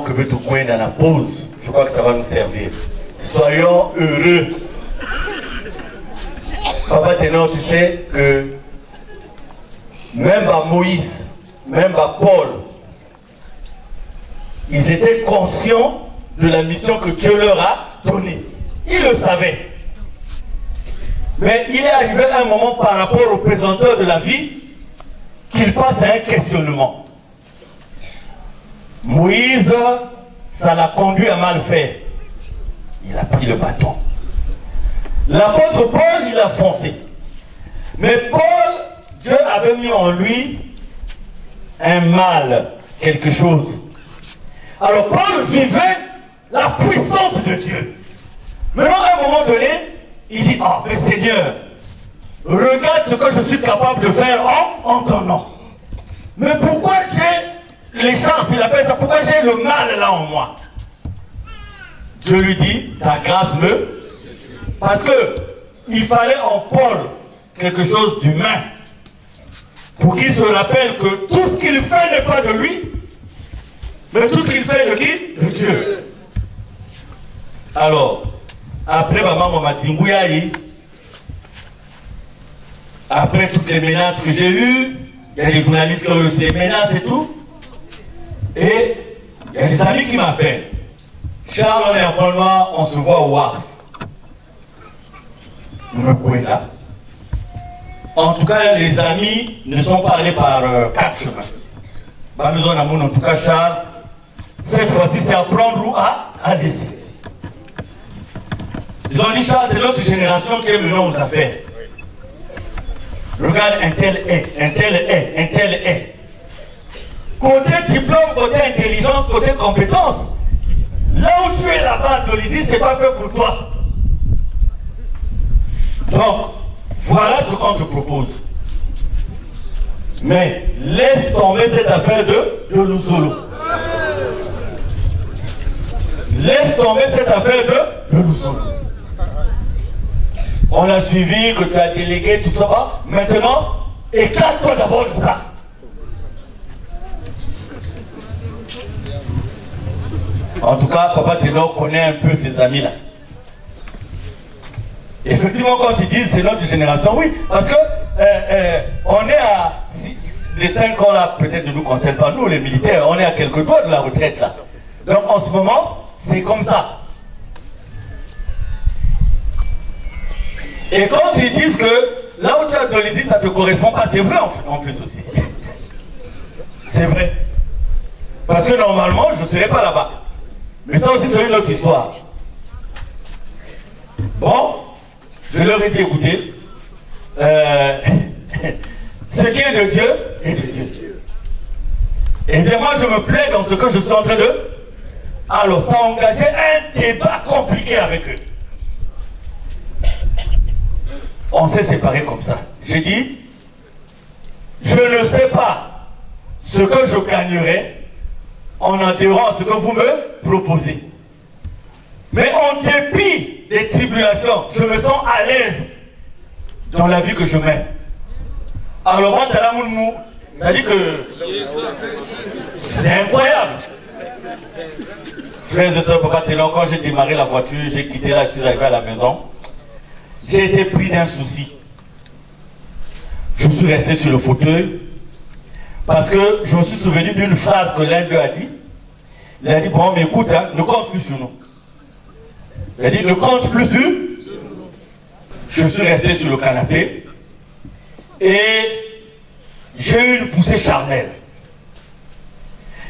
que veut tout coin dans la pause. Je crois que ça va nous servir. Soyons heureux. Papa Ténor, tu sais que même à Moïse, même à Paul, ils étaient conscients de la mission que Dieu leur a donnée. Ils le savaient. Mais il est arrivé un moment par rapport au présenteur de la vie qu'il passe à un questionnement. Moïse, ça l'a conduit à mal faire. Il a pris le bâton. L'apôtre Paul, il a foncé. Mais Paul, Dieu avait mis en lui un mal, quelque chose. Alors Paul vivait la puissance de Dieu. Maintenant, à un moment donné, il dit, ah, mais Seigneur, regarde ce que je suis capable de faire en ton nom. Mais pourquoi j'ai l'écharpe, il appelle ça, pourquoi j'ai le mal là en moi? Dieu lui dit, ta grâce me... Parce que il fallait en Paul quelque chose d'humain pour qu'il se rappelle que tout ce qu'il fait n'est pas de lui, mais tout ce qu'il fait de qui? De Dieu. Alors, après maman m'a dit, après toutes les menaces que j'ai eues, il y a des journalistes qui ont eu ces menaces et tout, et il y a des amis qui m'appellent. Charles, on est en Pôle Noir, on se voit au Havre. Là. En tout cas, les amis ne sont pas allés par 4 chemins. En tout cas, Charles, cette fois-ci, c'est à prendre ou à laisser. Ils ont dit, Charles, c'est notre génération qui est menant aux affaires. Regarde, un tel est, un tel est, un tel est. Côté diplôme, côté intelligence, côté compétence, là où tu es là-bas, Dolisie, c'est pas fait pour toi. Donc, voilà ce qu'on te propose. Mais laisse tomber cette affaire de Louzolo. Laisse tomber cette affaire de Louzolo. On a suivi, que tu as délégué, tout ça. Maintenant, éclate-toi d'abord de ça. En tout cas, Papa Ténor connaît un peu ses amis là. Effectivement, quand ils disent c'est notre génération, oui, parce que on est à les 5 ans là, peut-être ne nous concernent pas, nous les militaires, on est à quelques doigts de la retraite là. Donc en ce moment, c'est comme ça. Et quand ils disent que là où tu as Dolisie, ça ne te correspond pas, c'est vrai en plus aussi. C'est vrai. Parce que normalement, je ne serais pas là-bas. Mais ça aussi, c'est une autre histoire. Bon. Je leur ai dit, écoutez, ce qui est de Dieu est de Dieu. Et bien moi, je me plais dans ce que je suis en train de... Alors, ça a engagé un débat compliqué avec eux. On s'est séparés comme ça. J'ai dit, je ne sais pas ce que je gagnerai en adhérant à ce que vous me proposez. Mais en dépit des tribulations, je me sens à l'aise dans la vie que je mène. Alors moi, ça dit que c'est incroyable. Frères et sœurs, Papa Ténor, quand j'ai démarré la voiture, j'ai quitté là, je suis arrivé à la maison, j'ai été pris d'un souci. Je suis resté sur le fauteuil parce que je me suis souvenu d'une phrase que l'un d'eux a dit. Il a dit, bon, mais écoute, hein, ne compte plus sur nous. Il a dit, ne compte plus sur nous. Je suis resté sur le canapé et j'ai eu une poussée charnelle.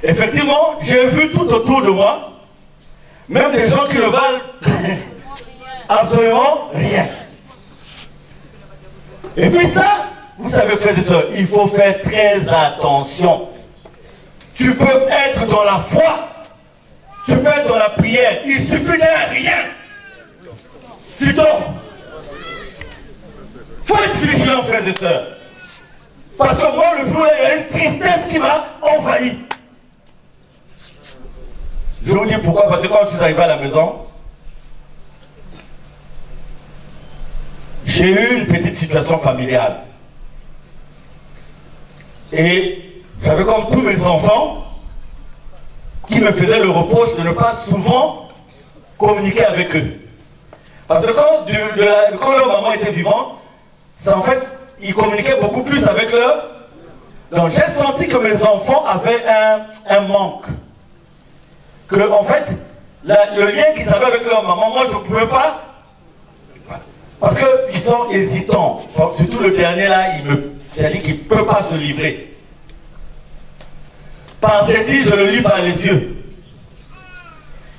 Effectivement, j'ai vu tout autour de moi, même des gens qui ne valent absolument rien. Et puis ça, vous savez, frères et sœurs, il faut faire très attention. Tu peux être dans la foi, tu peux être dans la prière, il suffit d'un rien. Tu tombes. Il faut être vigilant, frères et sœurs. Parce que moi, le jour-là, il y a une tristesse qui m'a envahi. Je vous dis pourquoi, parce que quand je suis arrivé à la maison, j'ai eu une petite situation familiale. Et j'avais comme tous mes enfants, qui me faisait le reproche de ne pas souvent communiquer avec eux. Parce que quand leur maman était vivante, en fait, ils communiquaient beaucoup plus avec leur... Donc j'ai senti que mes enfants avaient un manque. Que en fait, le lien qu'ils avaient avec leur maman, moi je ne pouvais pas. Parce qu'ils sont hésitants. Surtout le dernier là, c'est-à-dire qu'il ne peut pas se livrer. Pensez-y, je le lis par les yeux.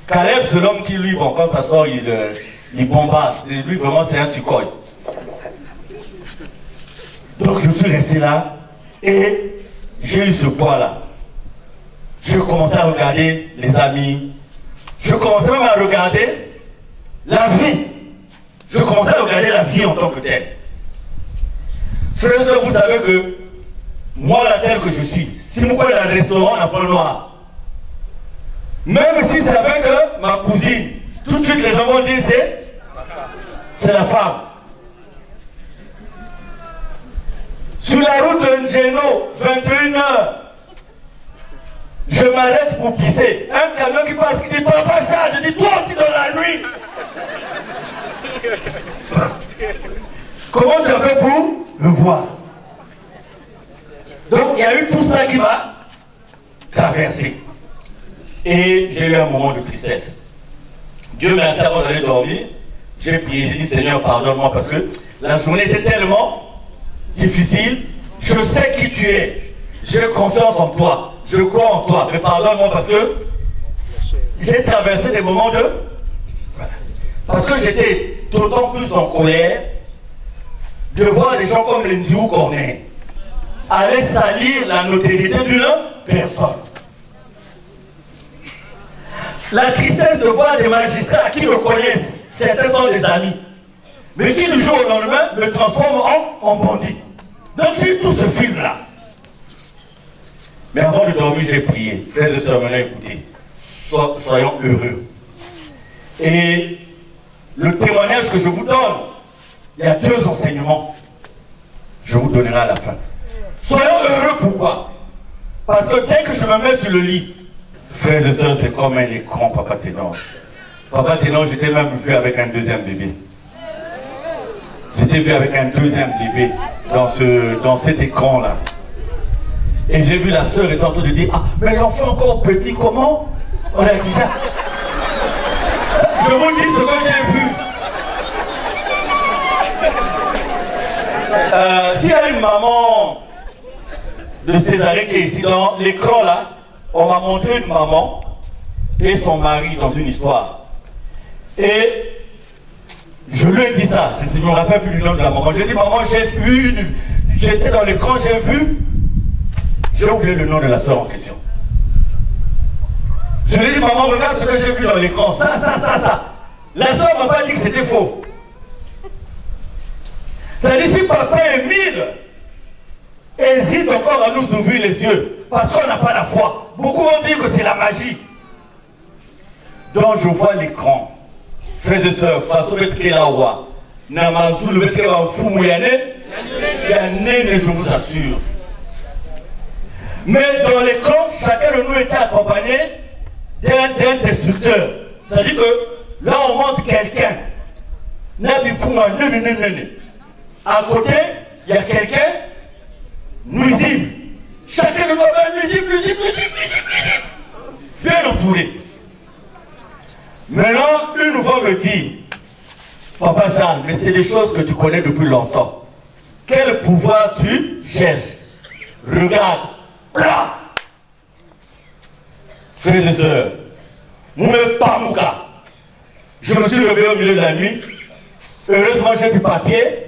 Caleb, c'est l'homme qui, lui, bon, quand ça sort, il bombarde. Lui, vraiment, c'est un sukhoi. Donc, je suis resté là et j'ai eu ce poids-là. Je commençais à regarder les amis. Je commençais même à regarder la vie. Je commençais à regarder la vie en tant que telle. Frères et sœurs, vous savez que moi, la telle que je suis, si je suis dans un restaurant à Pôle Noir, même si c'est avec ma cousine, tout de suite les gens vont dire c'est la femme. Sur la route de Ngeno, 21h, je m'arrête pour pisser. Un camion qui passe qui dit papa Charles, je dis toi aussi dans la nuit. Comment tu as fait pour me voir? Donc il y a eu tout ça qui m'a traversé. Et j'ai eu un moment de tristesse. Dieu merci, avant d'aller dormir, j'ai prié, j'ai dit Seigneur pardonne-moi parce que la journée était tellement difficile. Je sais qui tu es. J'ai confiance en toi. Je crois en toi. Mais pardonne-moi parce que j'ai traversé des moments de... Parce que j'étais d'autant plus en colère de voir des gens comme les Ndiou Corneille aller salir la notoriété d'une personne. La tristesse de voir des magistrats qui me connaissent, certains sont des amis, mais qui du jour au lendemain me transforment en bandit. Donc j'ai tout ce film-là. Mais avant de dormir, j'ai prié. Frères et sœurs, maintenant écoutez, soyons heureux. Et le témoignage que je vous donne, il y a 2 enseignements. Je vous donnerai à la fin. Soyons heureux, pourquoi? Parce que dès que je me mets sur le lit, frères et sœurs, c'est comme un écran, Papa Ténor. Papa Ténor, j'étais même vu avec un 2e bébé. J'étais vu avec un 2e bébé dans cet écran-là. Et j'ai vu la sœur étant en train de dire, ah, mais l'enfant encore petit, comment? On a dit ça. Je vous dis ce que j'ai vu. S'il y a une maman de Césarée qui est ici, dans l'écran là, on m'a montré une maman et son mari dans une histoire. Et je lui ai dit ça, je ne me rappelle plus du nom de la maman. J'ai dit, maman, j'ai vu, j'étais dans l'écran, j'ai vu, j'ai oublié le nom de la soeur en question. Je lui ai dit, maman, regarde ce que j'ai vu dans l'écran, ça. La soeur ne m'a pas dit que c'était faux. C'est-à-dire, si papa Émile hésite encore à nous ouvrir les yeux, parce qu'on n'a pas la foi. Beaucoup vont dire que c'est la magie. Donc je vois l'écran. Frères et sœurs, façon de Kelawa, Namazou, le Kelawa Fumuyane, Yanene, je vous assure. Mais dans l'écran, chacun de nous était accompagné d'un destructeur. C'est-à-dire que là, on montre quelqu'un. Nabi Fuma, à côté, il y a quelqu'un nuisible. Chacun de nous est nuisible. Bien entouré. Maintenant, une va me dire, Papa Jean, mais c'est des choses que tu connais depuis longtemps. Quel pouvoir tu cherches? Regarde. Là. Frères et sœurs, je me suis levé au milieu de la nuit. Heureusement, j'ai du papier.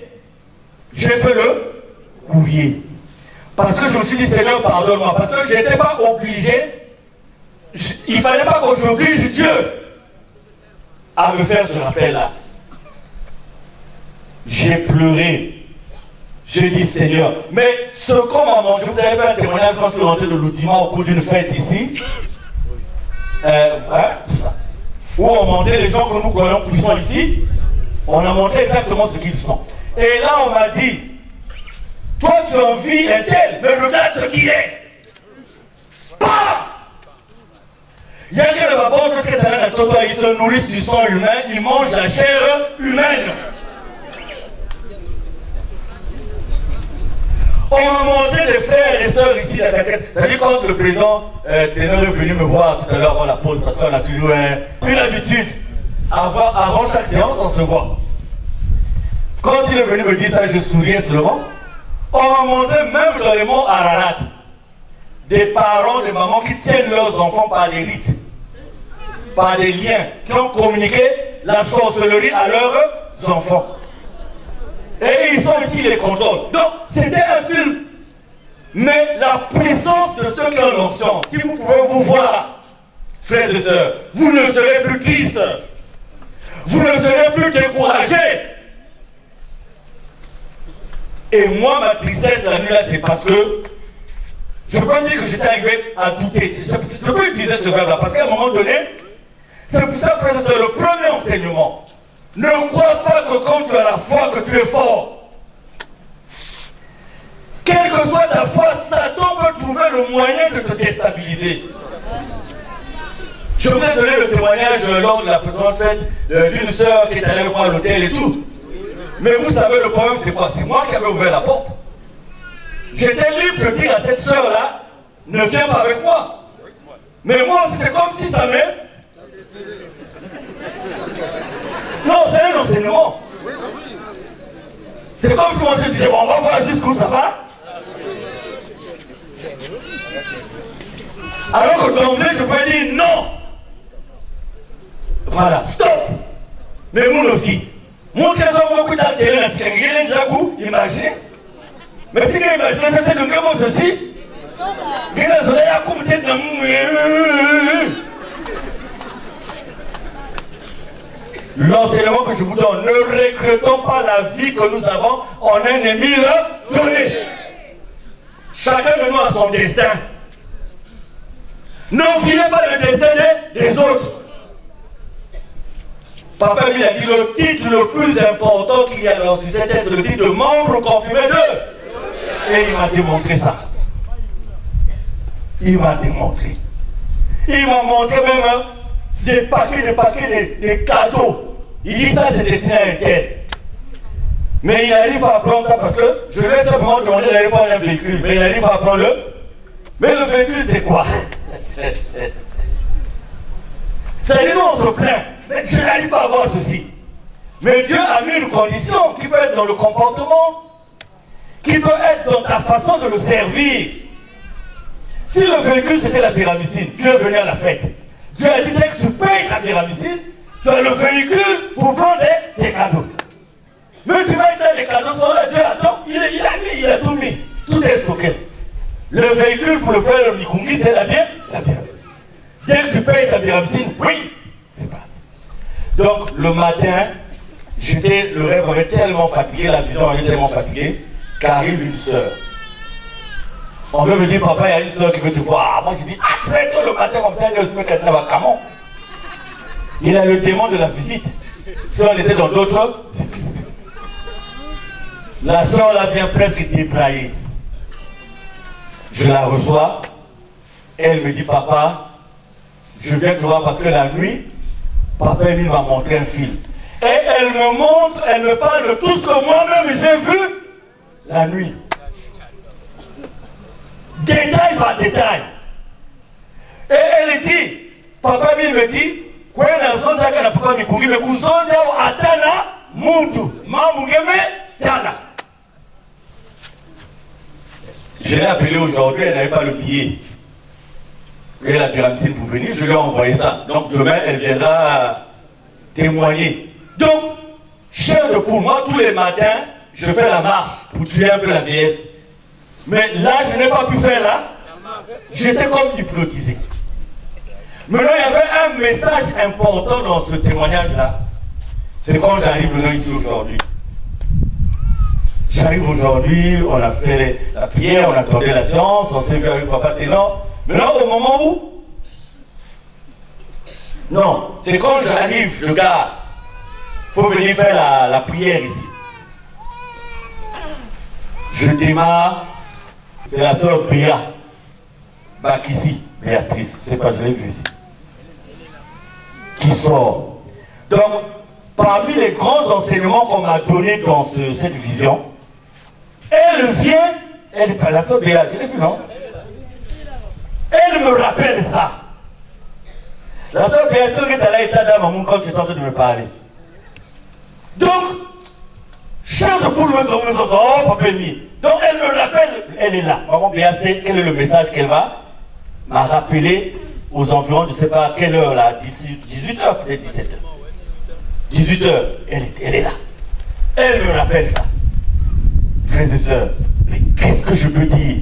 J'ai fait le courrier. Parce que je me suis dit, Seigneur, pardonne-moi. Parce que je n'étais pas obligé. Il ne fallait pas que j'oblige Dieu à me faire ce rappel-là. J'ai pleuré. J'ai dit, Seigneur. Mais ce qu'on m'a mangé, je vous avais fait un témoignage quand je suis rentré de l'Outima au cours d'une fête ici. Tout ça. Où on montait les gens que nous croyons puissants ici. On a montré exactement ce qu'ils sont. Et là, on m'a dit, toi, tu envies un tel, mais regarde ce qu'il est. Bam! Il y a que le babon ils se nourrissent du sang humain, ils mangent la chair humaine. On m'a montré des frères et sœurs ici à la tête. C'est-à-dire quand le président Ténor est venu me voir tout à l'heure avant la pause, parce qu'on a toujours une habitude. Avant chaque séance, on se voit. Quand il est venu me dire ça, je souriais seulement. On m'a montré même dans les monts Ararat des parents, des mamans qui tiennent leurs enfants par des rites, par des liens, qui ont communiqué la sorcellerie à leurs enfants. Et ils sont ici, les contrôles. Donc, c'était un film. Mais la puissance de ceux qui en ont science, si vous pouvez vous voir, frères et sœurs, vous ne serez plus tristes. Vous ne serez plus découragés. Et moi, ma tristesse la nuit là, c'est parce que je peux dire que j'étais arrivé à douter. Je peux utiliser ce verbe-là, parce qu'à un moment donné, c'est pour ça, frères et sœurs, le premier enseignement. Ne crois pas que quand tu as la foi, que tu es fort. Quelle que soit ta foi, Satan peut trouver le moyen de te déstabiliser. Je vous ai donné le témoignage lors de la précédente fête d'une sœur qui est allée voir à l'hôtel et tout. Mais vous savez, le problème c'est quoi? C'est moi qui avais ouvert la porte. J'étais libre de dire à cette sœur-là, ne viens pas avec moi. Mais moi, c'est comme si ça m'est... Non, c'est un enseignement. C'est comme si moi je disais, bon, on va voir jusqu'où ça va. Alors que d'emblée, je peux dire non. Voilà, stop. Mais nous aussi. Moi, qui ai beaucoup de télé, imaginez. Mais si vous imaginez, c'est que moi ceci. L'enseignement que je vous donne, ne regrettons pas la vie que nous avons en un ennemi donné. Chacun de nous a son destin. N'enviez pas le destin des autres. Papa lui a dit le titre le plus important qu'il y a dans ce société, c'est le titre de membre confirmé d'eux. Et il m'a démontré ça. Il m'a démontré. Il m'a montré même des paquets, des cadeaux. Il dit ça c'est destiné à un tel. Mais il n'arrive pas à prendre ça parce que je lui ai simplement demandé d'aller prendre un véhicule. Mais il n'arrive pas à prendre le. Mais le véhicule c'est quoi? C'est-à-dire on se plaint. Mais je n'arrive pas à voir ceci. Mais Dieu a mis une condition qui peut être dans le comportement, qui peut être dans ta façon de le servir. Si le véhicule c'était la pyramicine, Dieu est venu à la fête. Dieu a dit dès que tu payes ta pyramicine, tu as le véhicule pour prendre des cadeaux. Mais tu vas être dans les cadeaux, sont là, Dieu attend, il a tout mis. Tout est stocké. Le véhicule pour le faire le Mikungi, c'est la pyramicine. Dès que tu payes ta pyramicine, oui, c'est parti. Donc le matin, le rêve avait tellement fatigué, la vision avait tellement fatiguée, qu'arrive une soeur. On veut me dire, papa, il y a une soeur qui veut te voir. Moi, je dis, très tôt le matin, comme ça, il a le démon de la visite. Si on était dans d'autres, la soeur là vient presque débrailler. Je la reçois. Elle me dit, papa, je viens te voir parce que la nuit, papa Emile m'a montré un film. Et elle me montre, elle me parle de tout ce que moi-même j'ai vu la nuit. Détail par détail. Et elle dit, papa Emile me dit, je l'ai appelé aujourd'hui, elle n'avait pas le billet. Et la pyramide pour venir, je lui ai envoyé ça. Donc demain, elle viendra témoigner. Donc, cher de pour moi, tous les matins, je fais la marche pour tuer un peu la vieillesse. Mais là, je n'ai pas pu faire là. J'étais comme hypnotisé. Maintenant, il y avait un message important dans ce témoignage-là. C'est quand j'arrive là ici aujourd'hui. J'arrive aujourd'hui, on a fait la prière, on a attendé la séance, on s'est vu avec Papa Ténor. Maintenant, au moment où... Non, c'est quand j'arrive, je garde. Il faut venir faire la prière ici. Je démarre, c'est la sœur Béa. Bakissi, Béatrice, je ne sais pas, je l'ai vu ici. qui sort. Donc, parmi les grands enseignements qu'on m'a donnés dans cette vision, elle vient, elle est pas la sœur Béa, je l'ai vu, non? Elle me rappelle ça. La sœur Béa, c'est que tu as là, état d'âme quand tu es en train de me parler. Donc, chère de poule, oh, papa Emi. Donc, elle me rappelle, elle est là. Maman Béa sait quel est le message qu'elle m'a rappelé aux environs, je ne sais pas à quelle heure là, 18h, peut-être 17h. 18h, elle est là. Elle me rappelle ça. Frères et sœurs, mais qu'est-ce que je peux dire?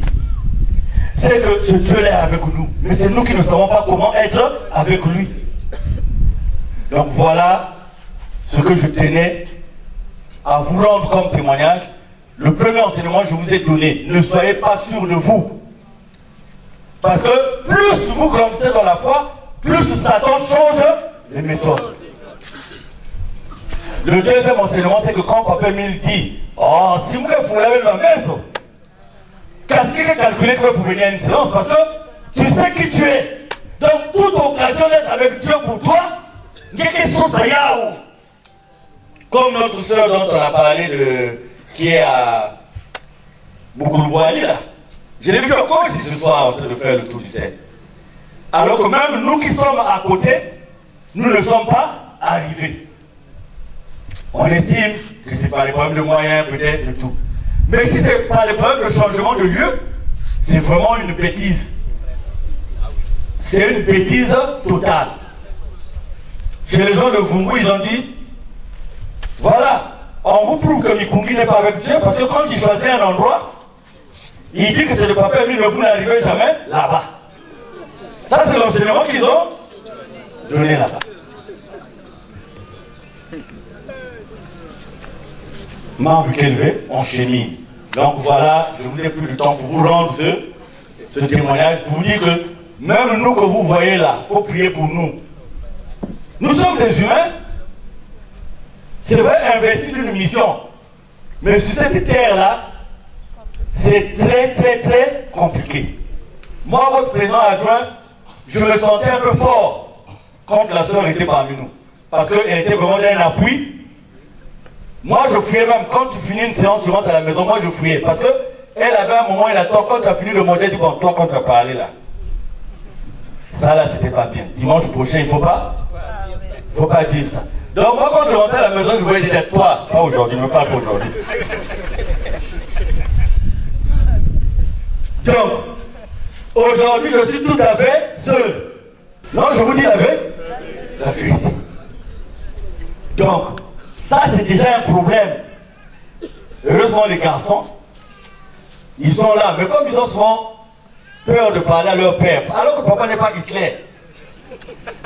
C'est que ce Dieu-là est avec nous. Mais c'est nous qui ne savons pas comment être avec lui. Donc voilà ce que je tenais à vous rendre comme témoignage. Le premier enseignement que je vous ai donné, ne soyez pas sûr de vous. Parce que plus vous grandissez dans la foi, plus Satan change les méthodes. Le deuxième enseignement, c'est que quand Papa Emile dit, oh, si vous voulez laver ma maison, qu'est-ce qu'il est calculé pour venir à une séance? Parce que tu sais qui tu es. Donc, toute occasion d'être avec Dieu pour toi, comme notre soeur dont on a parlé, qui est à Boukoulouali, là. Je l'ai vu encore ici ce soir en train de faire le tour du cercle. Alors que même nous qui sommes à côté, nous ne sommes pas arrivés. On estime que ce n'est pas les problèmes de moyens, peut-être, de tout. Mais si ce n'est pas les problèmes de changement de lieu, c'est vraiment une bêtise. C'est une bêtise totale. Chez les gens de Vungu, ils ont dit, voilà, on vous prouve que Mikungi n'est pas avec Dieu, parce que quand il choisit un endroit, il dit que c'est le papa Emile, mais vous n'arrivez jamais là-bas. Ça, c'est l'enseignement qu'ils ont donné là-bas. Membre élevé, on chémit. Donc voilà, je vous ai pris le temps pour vous rendre ce témoignage, pour vous dire que même nous que vous voyez là, il faut prier pour nous. Nous sommes des humains, c'est vrai, investis d'une mission. Mais sur cette terre-là, c'est très, très, très compliqué. Moi, votre président adjoint, je me sentais un peu fort quand la sœur était parmi nous. Parce qu'elle était vraiment un appui. Moi, je fouillais même. Quand tu finis une séance, tu rentres à la maison, moi, je fouillais. Parce qu'elle avait un moment, elle attend. Quand tu as fini de manger, elle dit, bon, toi, quand tu as parlé là. Ça, là, c'était pas bien. Dimanche prochain, il ne faut pas dire ça. Donc, moi, quand je rentrais à la maison, je voulais dire, toi, pas aujourd'hui, ne me parle pas aujourd'hui. Donc, aujourd'hui, je suis tout à fait seul. Non, je vous dis la vérité. Donc, ça, c'est déjà un problème. Heureusement, les garçons, ils sont là. Mais comme ils ont souvent peur de parler à leur père, alors que papa n'est pas Hitler.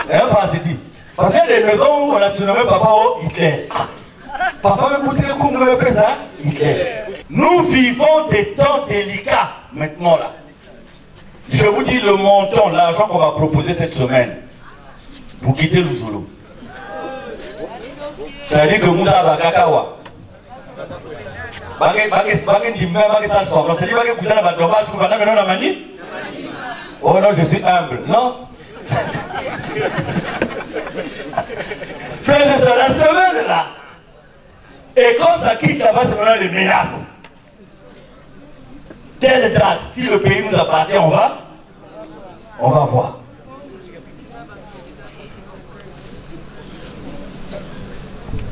Pas dit. Parce qu'il y a des maisons où on a surnommé papa au Hitler. Papa me coûterait comme le père ça, Hitler. Nous vivons des temps délicats maintenant là. Je vous dis le montant, l'argent qu'on m'a proposé cette semaine pour quitter le Zulu. Ça veut dire que Moussa Bagakawa. Oh non, je suis humble. Non. Frère, c'est la semaine là. Et quand ça quitte là-bas, c'est maintenant les menaces. Telle date, si le pays nous appartient, on va voir.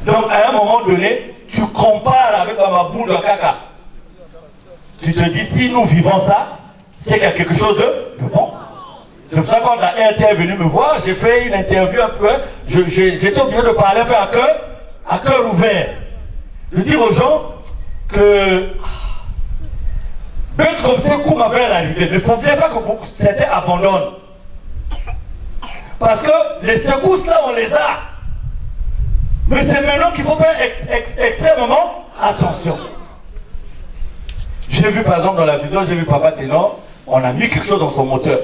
Donc, à un moment donné, tu compares avec Mamabou de Kaka. Tu te dis, si nous vivons ça, c'est qu'il y a quelque chose de bon. C'est pour ça que quand la RT est venue me voir, j'ai fait une interview un peu, j'étais obligé de parler un peu à cœur ouvert. De dire aux gens que bête comme ça, coup m'avait l'arrivée. Mais il ne faut bien pas que certains abandonnent. Parce que les secousses là, on les a. Mais c'est maintenant qu'il faut faire extrêmement attention. J'ai vu par exemple dans la vision, j'ai vu Papa Ténor, on a mis quelque chose dans son moteur.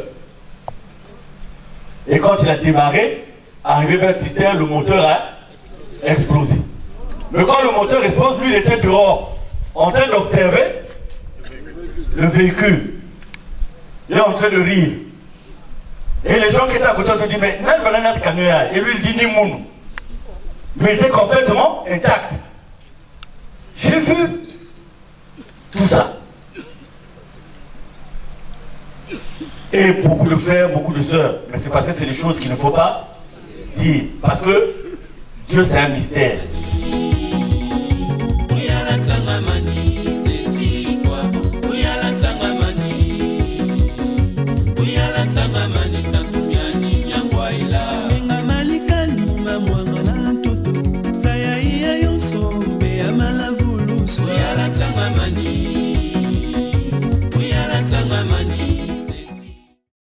Et quand il a démarré, arrivé vers le système, le moteur a explosé. Mais quand le moteur explose, lui il était dehors, en train d'observer le véhicule. Il est en train de rire. Et les gens qui étaient à côté te disent, mais même banana canoë, et lui il dit ni moun. Mais il était complètement intact. J'ai vu tout ça. Et beaucoup de frères, beaucoup de sœurs. Mais c'est parce que c'est des choses qu'il ne faut pas dire. Parce que Dieu c'est un mystère.